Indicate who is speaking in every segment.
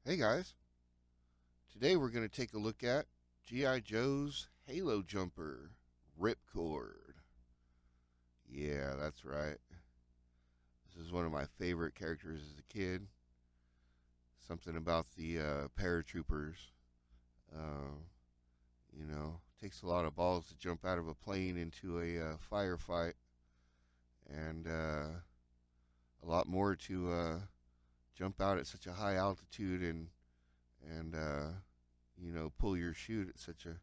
Speaker 1: Hey guys, today we're going to take a look at G.I. Joe's Halo Jumper, Ripcord. Yeah, that's right. This is one of my favorite characters as a kid. Something about the paratroopers. Uh, takes a lot of balls to jump out of a plane into a firefight, and a lot more to jump out at such a high altitude and pull your chute at such a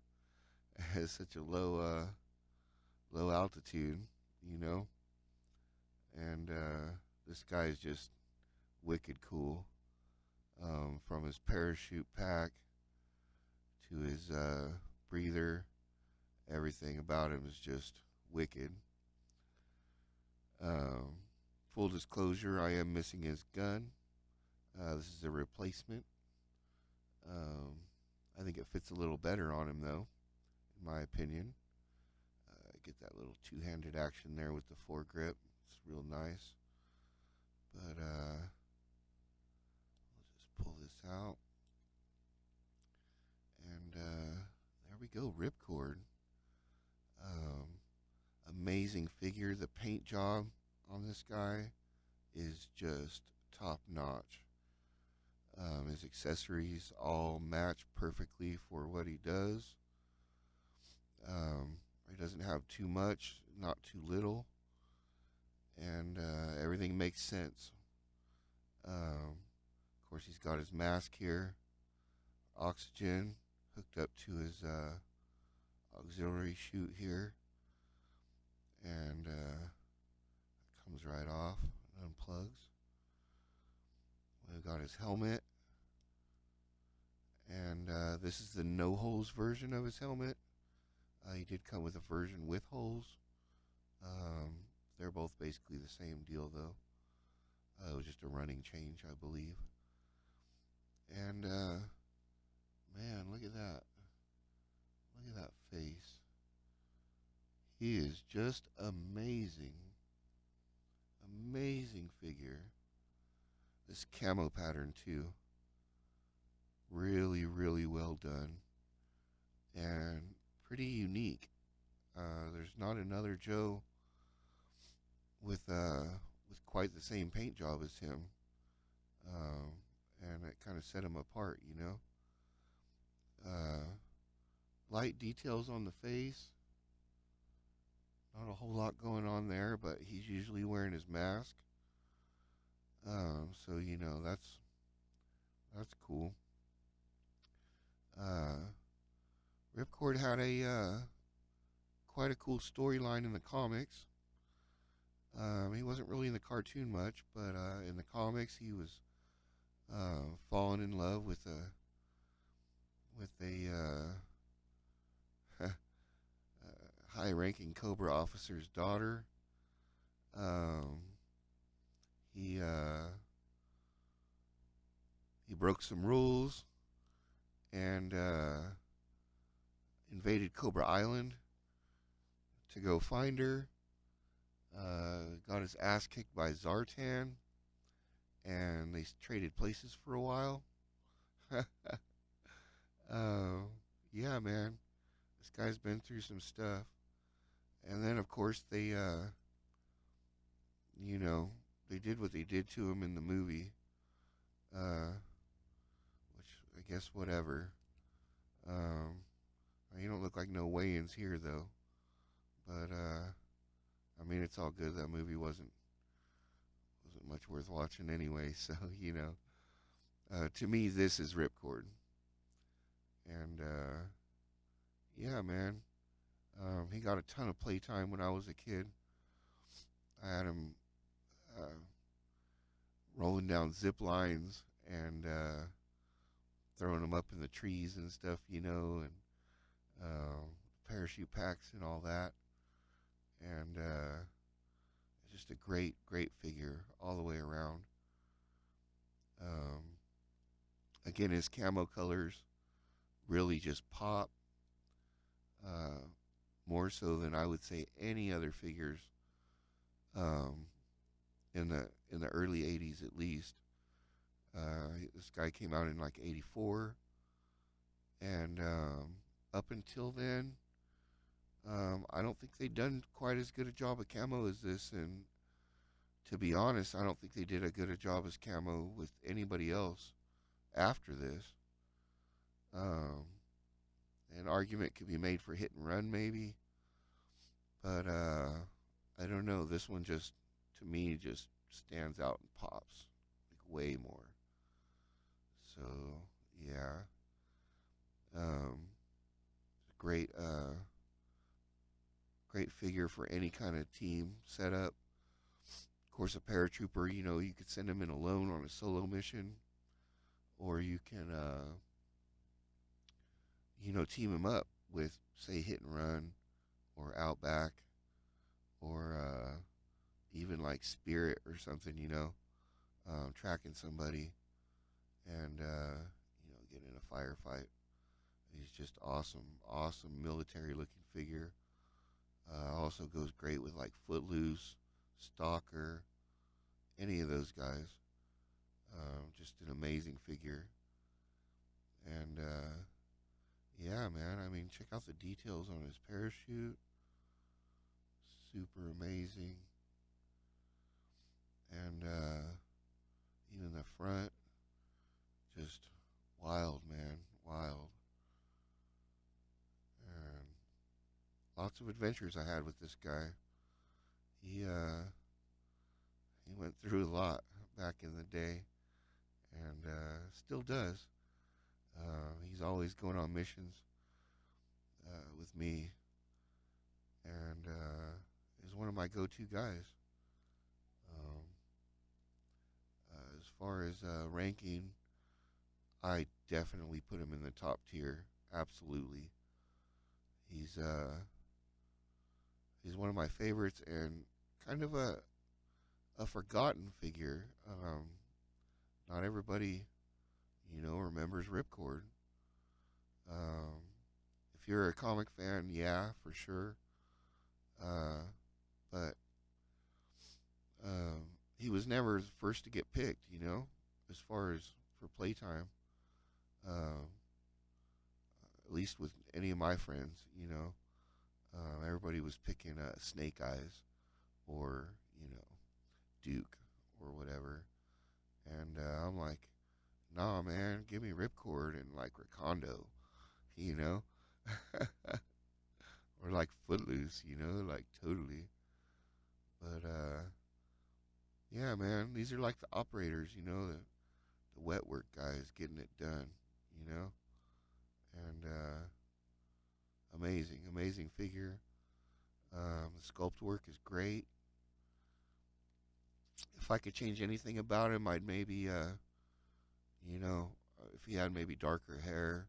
Speaker 1: at such a low altitude, you know. And this guy is just wicked cool. From his parachute pack to his breather, everything about him is just wicked. Um, Full disclosure, I am missing his gun. This is a replacement. Um, I think it fits a little better on him, though, in my opinion. Get that little two-handed action there with the foregrip. It's real nice. But we'll just pull this out, and there we go, Ripcord. Um, Amazing figure. The paint job on this guy is just top notch. His accessories all match perfectly for what he does. He doesn't have too much, not too little, and everything makes sense. Of course, he's got his mask here, oxygen hooked up to his auxiliary chute here, and it comes right off and unplugs. We've got his helmet, and this is the no holes version of his helmet. He did come with a version with holes. Um, they're both basically the same deal, though. It was just a running change, I believe. And man, look at that! Look at that face. He is just amazing. Amazing figure. This camo pattern, too. Really, really well done. And pretty unique. There's not another Joe with quite the same paint job as him. Um, and it kind of set him apart, you know. Uh, Light details on the face. Not a whole lot going on there, but he's usually wearing his mask. So that's cool. Uh, Ripcord had a quite a cool storyline in the comics. He wasn't really in the cartoon much, but in the comics he was falling in love with a high-ranking Cobra officer's daughter. Um, he he broke some rules and invaded Cobra Island to go find her. Got his ass kicked by Zartan, and they traded places for a while. uh, yeah, man, this guy's been through some stuff. And then, of course, you know, they did what they did to him in the movie, uh, which I guess whatever. Um, you don't look like no weigh-ins here, though. But I mean, it's all good. That movie wasn't much worth watching anyway. So to me, this is Ripcord, and yeah, man, he got a ton of playtime when I was a kid. I had him uh, rolling down zip lines and throwing them up in the trees and stuff, and parachute packs and all that. And just a great, great figure all the way around. Um, Again, his camo colors really just pop, uh, more so than I would say any other figures um, in the early '80s at least. This guy came out in like '84, and up until then, I don't think they'd done quite as good a job of camo as this. And to be honest, I don't think they did a good a job as camo with anybody else after this. Um, an argument could be made for hit and run, maybe, but I don't know. This one just, to me, just stands out and pops like way more. So yeah, great, great figure for any kind of team setup. Of course, a paratrooper, you could send him in alone on a solo mission, or you can, team him up with, say, hit and run, or outback, or even like spirit or something, tracking somebody and get in a firefight. He's just awesome, awesome military looking figure. Also goes great with like Footloose, Stalker, any of those guys. Just an amazing figure. And yeah, man, I mean, check out the details on his parachute. Super amazing. And even the front, just wild, man, wild. And lots of adventures I had with this guy. He went through a lot back in the day, and still does. He's always going on missions with me, and is one of my go-to guys. Um, as far as ranking, I definitely put him in the top tier. Absolutely, he's he's one of my favorites and kind of a forgotten figure. Not everybody, remembers Ripcord. Um, if you're a comic fan, yeah, for sure. Uh, but he was never the first to get picked, as far as for playtime. Uh, at least with any of my friends, everybody was picking Snake Eyes or, Duke or whatever. And I'm like, nah, man, give me Ripcord and like Recondo, you know? Or like Footloose, like totally. But yeah, man, these are like the operators, the wet work guys getting it done, you know? And amazing, amazing figure. The sculpt work is great. If I could change anything about him, I'd maybe, if he had maybe darker hair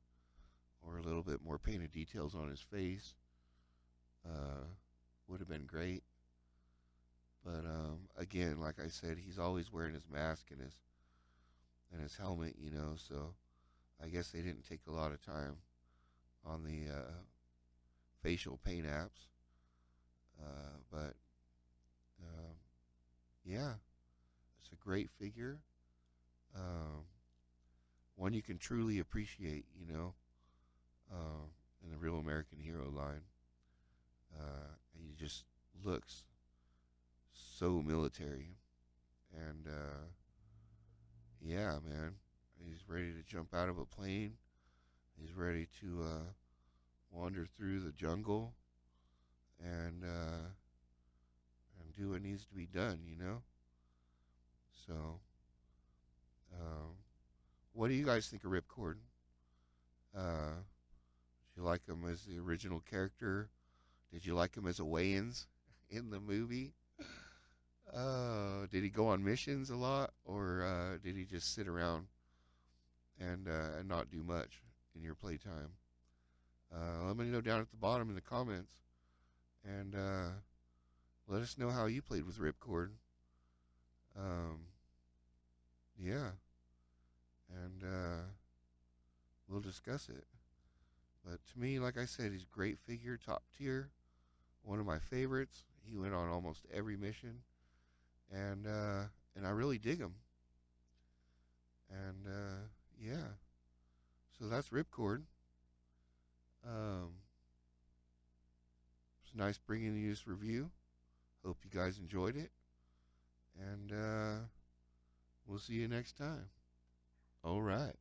Speaker 1: or a little bit more painted details on his face, uh, would have been great. But again, like I said, he's always wearing his mask and his helmet, So I guess they didn't take a lot of time on the facial paint apps. But um, yeah, it's a great figure. Um, one you can truly appreciate, in the Real American Hero line. He just looks so military. And yeah, man, he's ready to jump out of a plane. He's ready to wander through the jungle and do what needs to be done, So, um, what do you guys think of Ripcord? Did you like him as the original character? Did you like him as a Wayans in the movie? Did he go on missions a lot, or did he just sit around and not do much in your playtime? Let me know down at the bottom in the comments, and let us know how you played with Ripcord. Um, yeah, and we'll discuss it. But to me, like I said, he's a great figure, top tier, one of my favorites. He went on almost every mission, and I really dig him. So that's Ripcord. It's nice bringing you this review. Hope you guys enjoyed it. And we'll see you next time. All right.